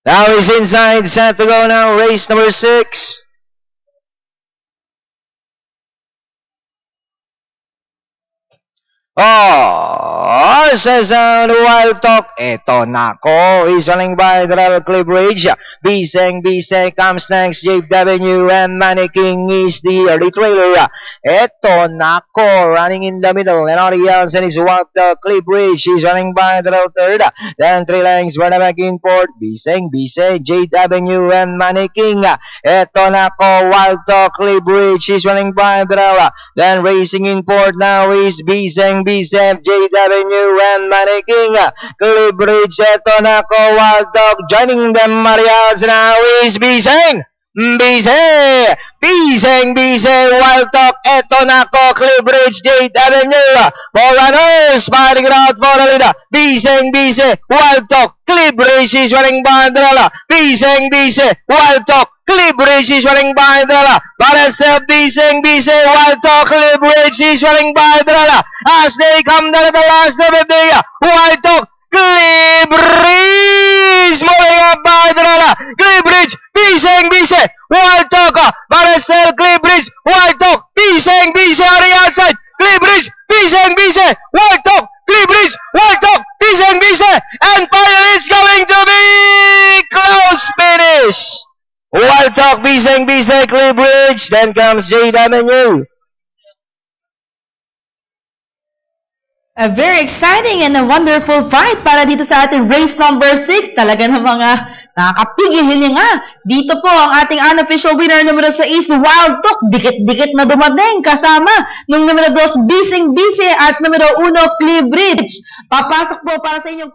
Now he's inside, set to go now, race number 6. Oh, says Wild Talk. Eto nako, he's running by the Rebel Cliff Ridge. Biseng comes next. JW and Mannequin is the early trailer. Eto nako, running in the middle. And all else and is Wild Talk. Cliff Ridge, he's running by the Rebel third. Then 3 lengths, back in fourth. Biseng, JW and Mannequin. Eto nako, Wild Talk. Cliff Ridge, he's running by the Rebel. Then racing in fourth now is Biseng, JW and Mannequin. Cliff Ridge, eto nako, Wild Talk joining them. Marias now is Biseng, Wild Talk, eto nako, Cliff Ridge, JW. Four runners fighting it out for the leader. Biseng, Wild Talk, Cliff Ridge is running by the line. Biseng, Wild Talk, Cliff Ridge is running by the line. But as the Biseng, Wild Talk, Cliff Ridge is running by the line. As they come down to the last of the day, Wild Talk, Cliff Ridge moving up by the line. Cliff Ridge, Biseng, Wild Talk, but as the Cliff Ridge, Wild Talk, Biseng, on the outside. Cliff Ridge, Biseng, Wild Talk, Cliff Ridge, Wild Talk, Biseng, and finally it's going to be close finish. Wild Talk, Biseng, Cliff Ridge, then comes JW. A very exciting and a wonderful fight para dito sa ating race number 6. Talaga ng mga nakakapigil nga. Dito po ang ating unofficial winner numero 6 is Wild Talk. Dikit-dikit na dumating kasama nung numero 2 Biseng at numero 1 Cliff Ridge. Papasok po para sa inyong